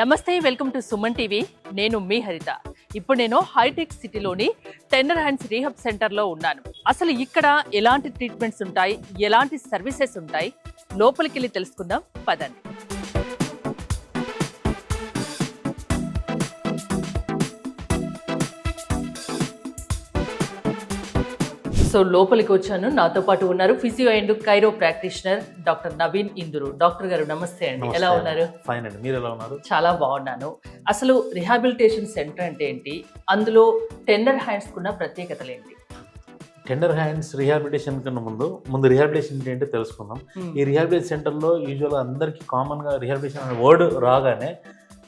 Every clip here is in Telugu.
నమస్తే, వెల్కమ్ టు సుమన్ టీవీ. నేను మీ హరిత. ఇప్పుడు నేను హైటెక్ సిటీలోని టెండర్ హ్యాండ్స్ రీహబ్ సెంటర్లో ఉన్నాను. అసలు ఇక్కడ ఎలాంటి ట్రీట్మెంట్స్ ఉంటాయి, ఎలాంటి సర్వీసెస్ ఉంటాయి, లోపలికి వెళ్ళి తెలుసుకుందాం పదండి. సో లోపలికి వచ్చాను. నాతో పాటు ఉన్నారు physio and chiro practitioner doctor Naveen Induru. Doctor గారు నమస్తే అండి. ఎలా ఉన్నారు? ఫైన్ అండి, మీరు ఎలా ఉన్నారు? చాలా బాగున్నాను. అసలు రిహాబిలిటేషన్ సెంటర్ అంటే ఏంటి, అందులో టెండర్ హ్యాండ్స్ కున్న ప్రత్యేకతలు ఏంటి? టెండర్ హ్యాండ్స్ రిహాబిలిటేషన్ కన్నా ముందు రిహాబిలిటేషన్ ఏంటో తెలుసుకుందాం. ఈ రిహాబిలిటేషన్ సెంటర్లో యూజువల్గా అందరికీ కామన్గా రిహాబిలిటేషన్ అనే వర్డ్ రాగానే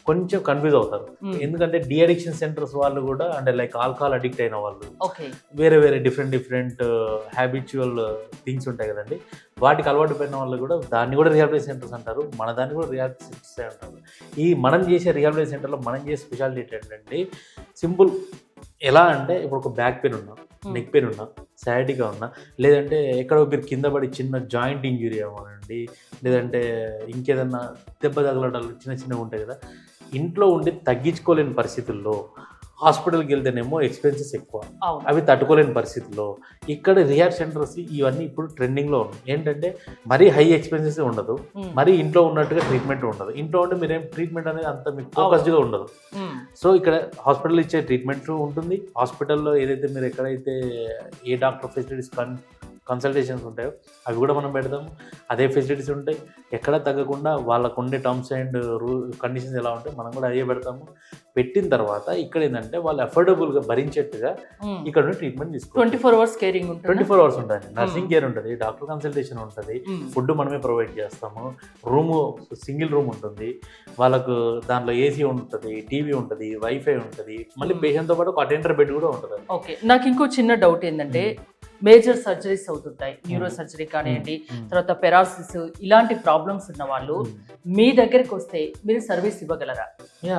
కొంచెం కన్ఫ్యూజ్ అవుతారు. ఎందుకంటే డి అడిక్షన్ సెంటర్స్ వాళ్ళు కూడా అంటే లైక్ ఆల్కహాల్ అడిక్ట్ అయిన వాళ్ళు, వేరే వేరే డిఫరెంట్ హ్యాబిచువల్ థింగ్స్ ఉంటాయి కదండి, వాటికి అలవాటు పడిన వాళ్ళు కూడా దాన్ని కూడా రిహాబిలిటేషన్ సెంటర్స్ అంటారు. మన దాన్ని కూడా రిహాబిలిటేషన్ సెంటర్స్ అంటారు. ఈ మనం చేసే రిహాబిలిటేషన్ సెంటర్లో మనం చేసే స్పెషాలిటీ ఏంటంటే సింపుల్. ఎలా అంటే ఇప్పుడు ఒక బ్యాక్ పెయిన్ ఉన్నా, నెక్ పెయిన్ ఉన్నా, సయాటికా ఉన్నా, లేదంటే ఎక్కడో మీరు కింద పడి చిన్న జాయింట్ ఇంజురీ అవ్వనండి, లేదంటే ఇంకేదన్నా దెబ్బ తగలడాలు చిన్నగా ఉంటాయి కదా, ఇంట్లో ఉండి తగ్గించుకోలేని పరిస్థితుల్లో హాస్పిటల్కి వెళ్తేనేమో ఎక్స్పెన్సెస్ ఎక్కువ, అవి తట్టుకోలేని పరిస్థితుల్లో ఇక్కడ రిహాబ్ సెంటర్స్ ఇవన్నీ ఇప్పుడు ట్రెండింగ్లో ఉన్నాయి. ఏంటంటే మరీ హై ఎక్స్పెన్సెస్ ఉండదు, మరీ ఇంట్లో ఉన్నట్టుగా ట్రీట్మెంట్ ఉండదు. ఇంట్లో ఉంటే మీరేం ట్రీట్మెంట్ అనేది అంత మీకు ఫోకస్డ్గా ఉండదు. సో ఇక్కడ హాస్పిటల్ ఇచ్చే ట్రీట్మెంట్ ఉంటుంది. హాస్పిటల్లో ఏదైతే మీరు ఎక్కడైతే ఏ డాక్టర్ ఫెసిలిటీస్ కన్సల్టేషన్స్ ఉంటాయో అవి కూడా మనం పెడతాము. అదే ఫెసిలిటీస్ ఉంటాయి. ఎక్కడ తగ్గకుండా వాళ్ళకు ఉండే టర్మ్స్ అండ్ కండిషన్స్ ఎలా ఉంటాయి మనం కూడా అదే పెడతాము. పెట్టిన తర్వాత ఇక్కడ ఏంటంటే వాళ్ళు అఫోర్డబుల్గా భరించేట్టుగా ఇక్కడ ట్రీట్మెంట్ తీసుకోవాలి. 24 hours కేరింగ్ ఉంటుంది. 24 hours ఉంటుంది. నర్సింగ్ కేర్ ఉంటుంది, డాక్టర్ కన్సల్టేషన్ ఉంటుంది, ఫుడ్ మనమే ప్రొవైడ్ చేస్తాము, సింగిల్ రూమ్ ఉంటుంది, వాళ్ళకు దాంట్లో ఏసీ ఉంటుంది, టీవీ ఉంటుంది, వైఫై ఉంటుంది, మళ్ళీ పేషెంట్తో పాటు ఒక అటెండర్ బెడ్ కూడా ఉంటుంది. ఓకే, నాకు ఇంకో చిన్న డౌట్ ఏంటంటే మేజర్ సర్జరీస్ అవుతుంటాయి, న్యూరో సర్జరీ కానివ్వండి, తర్వాత పెరాలసిస్, ఇలాంటి ప్రాబ్లమ్స్ ఉన్న వాళ్ళు మీ దగ్గరికి వస్తే మీరు సర్వీస్ ఇవ్వగలరా?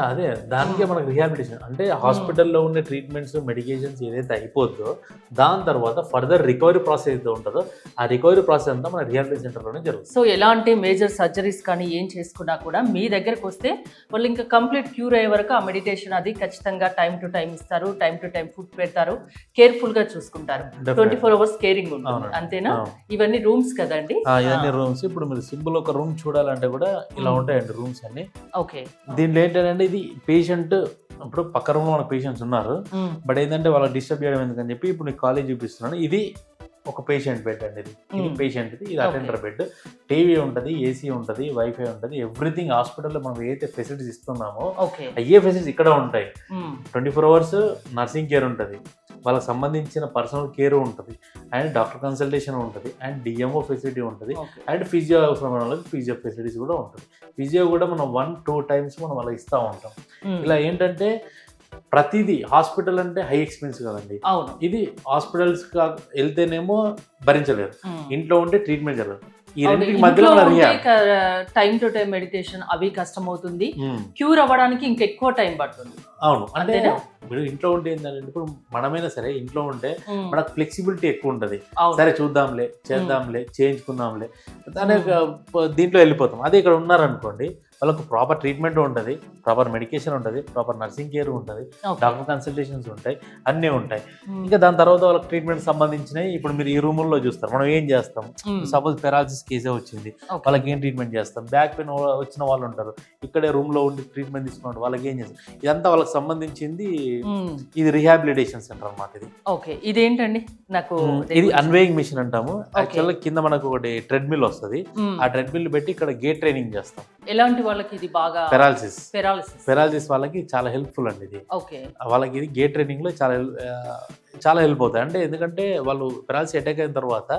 అదే దానికే మనకు రిహాబిలిటేషన్ అంటే హాస్పిటల్లో ఉండే ట్రీట్మెంట్స్, మెడికేషన్స్ ఏదైతే అయిపోతుందో దాని తర్వాత ఫర్దర్ రికవరీ ప్రాసెస్ ఏదైతే ఉంటుందో ఆ రికవరీ ప్రాసెస్ అంతా మన రిహాబిలిటేషన్ సెంటర్లోనే జరుగుతుంది. సో ఎలాంటి మేజర్ సర్జరీస్ కానీ ఏం చేసుకున్నా కూడా మీ దగ్గరకు వస్తే వాళ్ళు ఇంకా కంప్లీట్ క్యూర్ అయ్యే వరకు ఆ మెడిటేషన్ అది ఖచ్చితంగా టైం టు టైం ఇస్తారు, టైం టు టైం ఫుడ్ పెడతారు, కేర్ఫుల్గా చూసుకుంటారు. 24 hours కేరింగ్ ఉంటుంది, అంతేనా? ఇవన్నీ రూమ్స్ కదండి? ఇవన్నీ రూమ్స్. ఇప్పుడు మీరు సింపుల్ ఒక రూమ్ చూడాలంటే కూడా ఇలా ఉంటాయండి రూమ్స్ అన్ని. ఓకే, దీంట్లో ఏంటంటే ఇది పేషెంట్ ఇప్పుడు పక్క రూమ్ లో మన పేషెంట్స్ ఉన్నారు, బట్ ఏంటంటే వాళ్ళకి డిస్టర్బ్ చేయడం ఎందుకని చెప్పి ఇప్పుడు నీకు కాలేజ్ చూపిస్తున్నాను. ఇది ఒక పేషెంట్ బెడ్ అండి, ఇది పేషెంట్, ఇది అటెండర్ బెడ్, టీవీ ఉంటుంది, ఏసీ ఉంటుంది, వైఫై ఉంటుంది, ఎవ్రీథింగ్ హాస్పిటల్లో మనం ఏదైతే ఫెసిలిటీస్ ఇస్తున్నామో అయ్యే ఫెసిలిటీస్ ఇక్కడ ఉంటాయి. 24 hours నర్సింగ్ కేర్ ఉంటుంది, వాళ్ళకి సంబంధించిన పర్సనల్ కేర్ ఉంటుంది, అండ్ డాక్టర్ కన్సల్టేషన్ ఉంటుంది, అండ్ డిఎంఓ ఫెసిలిటీ ఉంటుంది, అండ్ ఫిజియో అవసరం వాళ్ళకి ఫిజియో ఫెసిలిటీస్ కూడా ఉంటుంది. ఫిజియో కూడా మనం 1-2 times మనం అలా ఇస్తూ ఉంటాం. ఇలా ఏంటంటే ప్రతిదీ హాస్పిటల్ అంటే హై ఎక్స్పెన్స్ కదండి, ఇది హాస్పిటల్స్ వెళ్తేనేమో భరించలేరు, ఇంట్లో ఉంటే ట్రీట్మెంట్ జరగదు. ఈ రెండింటికి మధ్యలో టైం టు టైం మెడిటేషన్ అవి కష్టం అవుతుంది, క్యూర్ అవ్వడానికి ఇంకెక్కువ టైం పడుతుంది. అవును, అంటే మీరు ఇంట్లో ఉంటే ఏంటంటే ఇప్పుడు మనమైనా సరే ఇంట్లో ఉంటే మనకు ఫ్లెక్సిబిలిటీ ఎక్కువ ఉంటుంది. సరే చూద్దాంలే, చేద్దాంలే, చేయించుకుందాంలే అనే దీంట్లో వెళ్ళిపోతాం. అదే ఇక్కడ ఉన్నారనుకోండి వాళ్ళకు ప్రాపర్ ట్రీట్మెంట్ ఉంటుంది, ప్రాపర్ మెడికేషన్ ఉంటుంది, ప్రాపర్ నర్సింగ్ కేర్ ఉంటుంది, డాక్టర్ కన్సల్టేషన్స్ ఉంటాయి, అన్నీ ఉంటాయి. ఇంకా దాని తర్వాత వాళ్ళకి ట్రీట్మెంట్ సంబంధించినవి ఇప్పుడు మీరు ఈ రూముల్లో చూస్తారు. మనం ఏం చేస్తాం, సపోజ్ పెరాలసిస్ కేసే వచ్చింది, వాళ్ళకి ఏం ట్రీట్మెంట్ చేస్తాం, బ్యాక్ పెయిన్ వచ్చిన వాళ్ళు ఉంటారు, ఇక్కడే రూమ్ లో ఉండి ట్రీట్మెంట్ తీసుకున్నారు, వాళ్ళకి ఏం చేస్తాం, ఇదంతా వాళ్ళకి సంబంధించింది. ఇది రిహాబిలిటేషన్ సెంటర్ అన్నమాట. ఇది ఓకే, ఇదేంటండి? నాకు ఇది అన్వేయింగ్ మిషన్ అంటాము. యాక్చువల్గా కింద మనకు ఒకటి ట్రెడ్మిల్ వస్తుంది, ఆ ట్రెడ్మిల్ పెట్టి ఇక్కడ గేట్ ట్రైనింగ్ చేస్తాం. ఎలాంటి వాళ్ళకి ఇది బాగా? పెరాలసిస్ వాళ్ళకి చాలా హెల్ప్ఫుల్ అండి ఇది. వాళ్ళకి ఇది గేట్ ట్రైనింగ్ లో చాలా హెల్ప్ అవుతాయి. అంటే ఎందుకంటే వాళ్ళు పెరాలసిస్ అటాక్ అయిన తర్వాత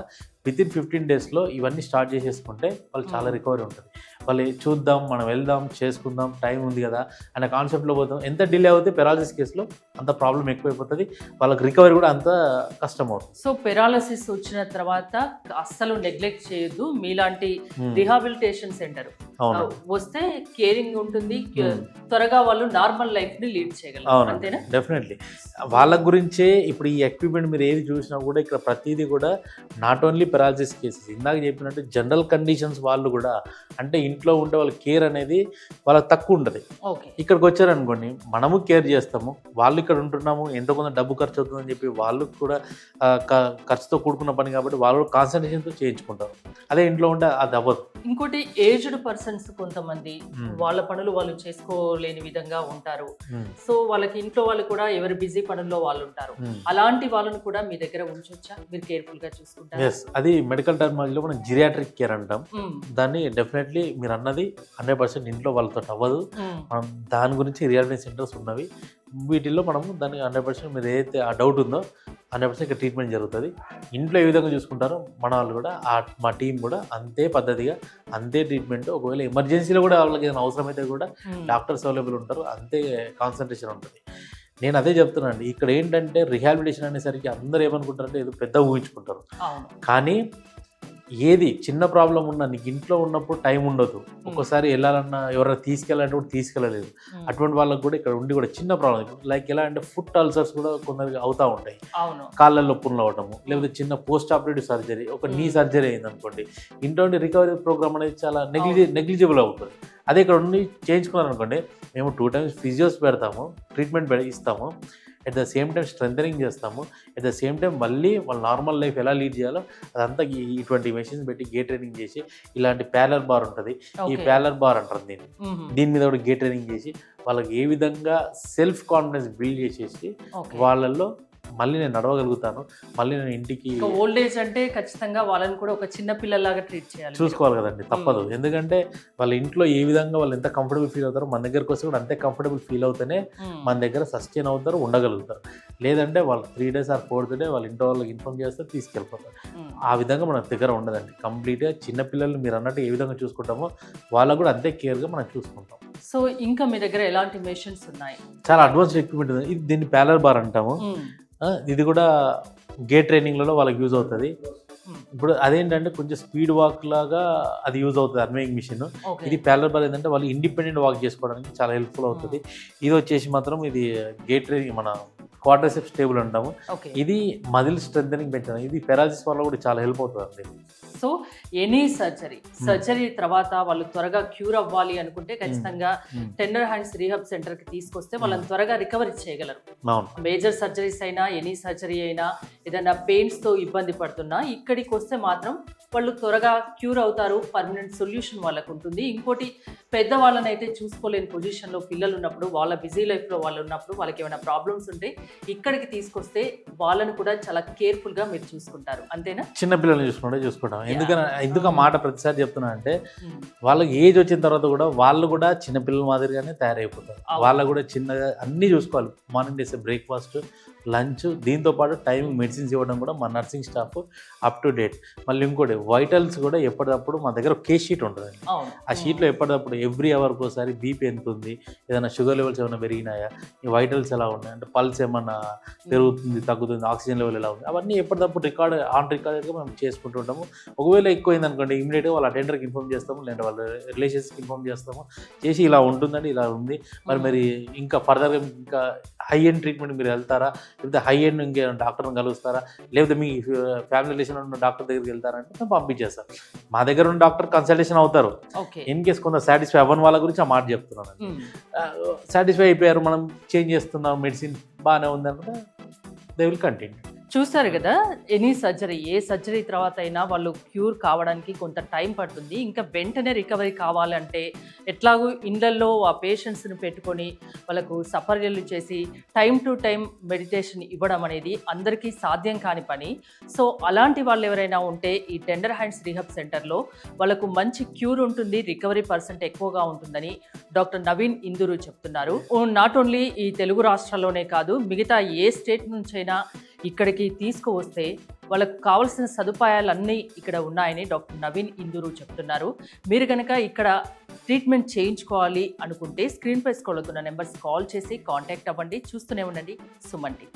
విత్ ఇన్ 15 days ఇవన్నీ స్టార్ట్ చేసేసుకుంటే వాళ్ళు చాలా రికవరీ ఉంటుంది. వాళ్ళు చూద్దాం, మనం వెళ్దాం, చేసుకుందాం, టైం ఉంది కదా అనే కాన్సెప్ట్లో పోతాం. ఎంత డిలే అవుతే పెరాలసిస్ కేసులో అంత ప్రాబ్లం ఎక్కువైపోతుంది, వాళ్ళకి రికవరీ కూడా అంత కష్టం అవుతుంది. సో పెరాలసిస్ వచ్చిన తర్వాత అస్సలు నెగ్లెక్ట్ చేయొద్దు. మీలాంటి రిహాబిలిటేషన్ సెంటర్ వస్తే కేరింగ్ ఉంటుంది, త్వరగా వాళ్ళు నార్మల్ లైఫ్ ని లీడ్ చేయగలరు, అంతేనా? డెఫినెట్లీ. వాళ్ళ గురించే ఇప్పుడు ఈ ఎక్విప్మెంట్ మీరు ఏది చూసినా కూడా ఇక్కడ ప్రతిదీ కూడా నాట్ ఓన్లీ పెరాలసిస్ కేసెస్, ఇందాక చెప్పినట్టు జనరల్ కండిషన్స్ వాళ్ళు కూడా, అంటే ఇంట్లో ఉండే వాళ్ళ కేర్ అనేది వాళ్ళకి తక్కువ ఉంటుంది. ఓకే. ఇక్కడికి వచ్చారనుకోండి, మనము కేర్ చేస్తాము, వాళ్ళు ఇక్కడ ఉంటున్నాము, ఎంతో కొంత డబ్బు ఖర్చు అవుతుందని చెప్పి వాళ్ళు కూడా ఖర్చుతో కూడుకున్న పని కాబట్టి వాళ్ళు కాన్సన్ట్రేషన్తో చేయించుకుంటారు. అదే ఇంట్లో ఉంటే అది అవ్వదు. ఇంకోటి ఏజ్డ్ పర్సన్స్ కొంతమంది వాళ్ళ పనులు వాళ్ళు చేసుకోలేని విధంగా ఉంటారు. సో వాళ్ళకి ఇంట్లో వాళ్ళు కూడా ఎవరి బిజీ పనుల్లో వాళ్ళు ఉంటారు. అలాంటి వాళ్ళని కూడా మీ దగ్గర ఉంచొచ్చా? మీరు కేర్ఫుల్ గా చూసుకుంటారు? ఎస్, అది మెడికల్ టర్మినాలజీలో మనం జిరియాట్రిక్ కేర్ అంటాం. దాన్ని డెఫినెట్లీ మీరు అన్నది 100% ఇంట్లో వాళ్ళతో అవ్వదు. మనం దాని గురించి రిహాబిలిటేషన్ సెంటర్స్ ఉన్నవి. వీటిల్లో మనము దాన్ని 100% మీరు ఏదైతే ఆ డౌట్ ఉందో 100% ఇక్కడ ట్రీట్మెంట్ జరుగుతుంది. ఇంట్లో ఏ విధంగా చూసుకుంటారో మన వాళ్ళు కూడా మా టీం కూడా అంతే పద్ధతిగా అంతే ట్రీట్మెంట్. ఒకవేళ ఎమర్జెన్సీలో కూడా వాళ్ళకి ఏదైనా అవసరమైతే కూడా డాక్టర్స్ అవైలబుల్ ఉంటారు, అంతే కాన్సన్ట్రేషన్ ఉంటుంది. నేను అదే చెప్తున్నాను, ఇక్కడ ఏంటంటే రిహాబిలిటేషన్ అనేసరికి అందరూ ఏమనుకుంటారంటే ఏదో పెద్ద ఊహించుకుంటారు. కానీ ఏది చిన్న ప్రాబ్లం ఉన్నా నీకు ఇంట్లో ఉన్నప్పుడు టైం ఉండదు, ఒక్కోసారి వెళ్ళాలన్నా ఎవరైనా తీసుకెళ్ళాలంటే కూడా తీసుకెళ్ళలేదు. అటువంటి వాళ్ళకి కూడా ఇక్కడ ఉండి కూడా చిన్న ప్రాబ్లం లైక్ ఎలా అంటే ఫుట్ అల్సర్స్ కూడా కొందరికి అవుతూ ఉంటాయి, కాళ్ళల్లో పుండ్లు అవటము, లేకపోతే చిన్న పోస్ట్ ఆపరేటివ్ సర్జరీ, ఒక నీ సర్జరీ అయింది అనుకోండి, ఇంట్లో రికవరీ ప్రోగ్రామ్ అనేది చాలా నెగ్లిజిబుల్ అవుతుంది. అదే ఇక్కడ ఉండి చేయించుకున్నారనుకోండి, మేము 2 times ఫిజియోస్ పెడతాము, ట్రీట్మెంట్ ఇస్తాము, at the same time strengthening చేస్తాము, అట్ ద సేమ్ టైం మళ్ళీ వాళ్ళ నార్మల్ లైఫ్ ఎలా లీడ్ చేయాలో అదంతా ఇటువంటి మెషిన్స్ పెట్టి గేట్ ట్రైనింగ్ చేసి, ఇలాంటి ప్యాలర్ బార్ ఉంటుంది, ఈ ప్యాలర్ బార్ అంటారు దీని మీద కూడా గేట్ ట్రైనింగ్ చేసి వాళ్ళకి ఏ విధంగా సెల్ఫ్ కాన్ఫిడెన్స్ బిల్డ్ చేసేసి వాళ్ళల్లో మళ్ళీ నేను నడవగలుగుతాను, మళ్ళీ నేను ఇంటికి. ఓల్డ్ ఏజ్ అంటే ఖచ్చితంగా వాళ్ళని కూడా ఒక చిన్న పిల్లలాగా ట్రీట్ చేయాలి, చూసుకోవాలి కదండి, తప్పదు. ఎందుకంటే వాళ్ళ ఇంట్లో ఏ విధంగా వాళ్ళు ఎంత కంఫర్టబుల్ ఫీల్ అవుతారో మన దగ్గరకు వస్తే కూడా అంతే కంఫర్టబుల్ ఫీల్ అవుతూనే మన దగ్గర సస్టైన్ అవుతారు, ఉండగలుగుతారు. లేదంటే వాళ్ళు 3 days or 4th day వాళ్ళ ఇంట్లో వాళ్ళకి ఇన్ఫార్మ్ చేస్తే తీసుకెళ్ళిపోతారు. ఆ విధంగా మన దగ్గర ఉండదండి. కంప్లీట్గా చిన్నపిల్లల్ని మీరు అన్నట్టు ఏ విధంగా చూసుకుంటామో వాళ్ళకు కూడా అంతే కేర్గా మనం చూసుకుంటాం. సో ఇంకా మీ దగ్గర ఎలాంటి మెషిన్స్ ఉన్నాయి? చాలా అడ్వాన్స్డ్ ఎక్విప్మెంట్ ఉంది. ఇది దీన్ని ప్యాలర్ బార్ అంటాము. ఇది కూడా గేట్ ట్రైనింగ్లలో వాళ్ళకి యూజ్ అవుతుంది. ఇప్పుడు అదేంటంటే కొంచెం స్పీడ్ వాక్ లాగా అది యూజ్ అవుతుంది అన్వేయింగ్ మిషన్. ఇది ప్యాలర్ బార్ ఏంటంటే వాళ్ళు ఇండిపెండెంట్ వాక్ చేసుకోవడానికి చాలా హెల్ప్ఫుల్ అవుతుంది. ఇది వచ్చేసి మాత్రం ఇది గేట్ ట్రైనింగ్ మన క్వాడ్రిసెప్స్ టేబుల్ అంటాము. ఇది మజిల్ స్ట్రెంథనింగ్ పెంచడం, ఇది పెరాలసిస్ వల్ల కూడా చాలా హెల్ప్ అవుతుంది అండి. సో ఎనీ సర్జరీ తర్వాత వాళ్ళు త్వరగా క్యూర్ అవ్వాలి అనుకుంటే ఖచ్చితంగా టెండర్ హ్యాండ్స్ రీహాబ్ సెంటర్ కి తీసుకొస్తే వాళ్ళని త్వరగా రికవరీ చేయగలరు. మేజర్ సర్జరీస్ అయినా ఎనీ సర్జరీ అయినా ఏదైనా పెయిన్స్ తో ఇబ్బంది పడుతున్నా ఇక్కడికి వస్తే మాత్రం వాళ్ళు త్వరగా క్యూర్ అవుతారు, పర్మనెంట్ సొల్యూషన్ వాళ్ళకు ఉంటుంది. ఇంకోటి పెద్దవాళ్ళని అయితే చూసుకోలేని పొజిషన్లో పిల్లలు ఉన్నప్పుడు, వాళ్ళ బిజీ లైఫ్లో వాళ్ళు ఉన్నప్పుడు, వాళ్ళకి ఏమైనా ప్రాబ్లమ్స్ ఉంటే ఇక్కడికి తీసుకొస్తే వాళ్ళని కూడా చాలా కేర్ఫుల్గా మీరు చూసుకుంటారు, అంతేనా? చిన్నపిల్లల్ని చూసుకుంటాం. ఎందుకు ఆ మాట ప్రతిసారి చెప్తున్నా అంటే వాళ్ళకి ఏజ్ వచ్చిన తర్వాత కూడా వాళ్ళు కూడా చిన్నపిల్లల మాదిరిగానే తయారైపోతారు. వాళ్ళకు కూడా చిన్నగా అన్నీ చూసుకోవాలి. మార్నింగ్ చేసే బ్రేక్ఫాస్ట్, లంచ్, దీంతో పాటు టైం మెడిసిన్స్ ఇవ్వడం కూడా మా nursing staff up to date. మళ్ళీ ఇంకోటి వైటల్స్ కూడా ఎప్పటికప్పుడు మా దగ్గర ఒక కేస్ షీట్ ఉంటుంది. ఆ షీట్లో ఎప్పటికప్పుడు ఎవ్రీ అవర్కి ఒకసారి బీపీ ఎంత ఉంది, ఏదైనా షుగర్ లెవెల్స్ ఏమైనా పెరిగినాయా, ఈ వైటల్స్ ఎలా ఉన్నాయి అంటే పల్స్ ఏమన్నా పెరుగుతుంది తగ్గుతుంది, ఆక్సిజన్ లెవెల్ ఎలా ఉంది, అవన్నీ ఎప్పటికప్పుడు రికార్డెడ్గా మేము చేసుకుంటూ ఉంటాము. ఒకవేళ ఎక్కువైంది అనుకోండి ఇమీడియట్గా వాళ్ళ అటెండర్కి ఇన్ఫార్మ్ చేస్తాము, లేదంటే వాళ్ళ రిలేషన్స్కి ఇన్ఫార్మ్ చేస్తాము, చేసి ఇలా ఉంటుందండి, ఇలా ఉంది, మరి ఇంకా ఫర్దర్గా ఇంకా హై ఎండ్ ట్రీట్మెంట్ మీరు వెళ్తారా, లేకపోతే హై ఎండ్ ఇంకే డాక్టర్ని కలుస్తారా, లేకపోతే మీ ఫ్యామిలీ రిలేషన్ ఉన్న డాక్టర్ దగ్గరికి వెళ్తారంటే మేము పంపించేస్తాం. మా దగ్గర ఉన్న డాక్టర్ కన్సల్టేషన్ అవుతారు. ఇన్ కేస్ కొంత సాటిస్ఫై అవ్వని వాళ్ళ గురించి ఆ మాట చెప్తున్నాను. సాటిస్ఫై అయిపోయారు, మనం చేంజ్ చేస్తున్నాం, మెడిసిన్ బాగానే ఉంది అనుకుంటే దే విల్ కంటిన్యూ. చూస్తారు కదా, ఎనీ సర్జరీ ఏ సర్జరీ తర్వాత అయినా వాళ్ళు క్యూర్ కావడానికి కొంత టైం పడుతుంది. ఇంకా వెంటనే రికవరీ కావాలంటే ఎట్లాగో ఇళ్ళల్లో ఆ పేషెంట్స్ని పెట్టుకొని వాళ్ళకు సపర్యలు చేసి టైం టు టైం మెడిటేషన్ ఇవ్వడం అనేది అందరికీ సాధ్యం కాని పని. సో అలాంటి వాళ్ళు ఎవరైనా ఉంటే ఈ టెండర్ హ్యాండ్స్ రీహాబ్ సెంటర్లో వాళ్ళకు మంచి క్యూర్ ఉంటుంది, రికవరీ % ఎక్కువగా ఉంటుందని డాక్టర్ నవీన్ ఇందూరు చెప్తున్నారు. నాట్ ఓన్లీ ఈ తెలుగు రాష్ట్రాల్లోనే కాదు, మిగతా ఏ స్టేట్ నుంచైనా ఇక్కడికి తీసుకువస్తే వాళ్ళకు కావాల్సిన సదుపాయాలన్నీ ఇక్కడ ఉన్నాయని డాక్టర్ నవీన్ ఇందూరు చెప్తున్నారు. మీరు కనుక ఇక్కడ ట్రీట్మెంట్ చేయించుకోవాలి అనుకుంటే స్క్రీన్పై స్క్రోల్ అవుతున్న నెంబర్స్ కాల్ చేసి కాంటాక్ట్ అవ్వండి. చూస్తూనే ఉండండి సుమన్ టీవీ.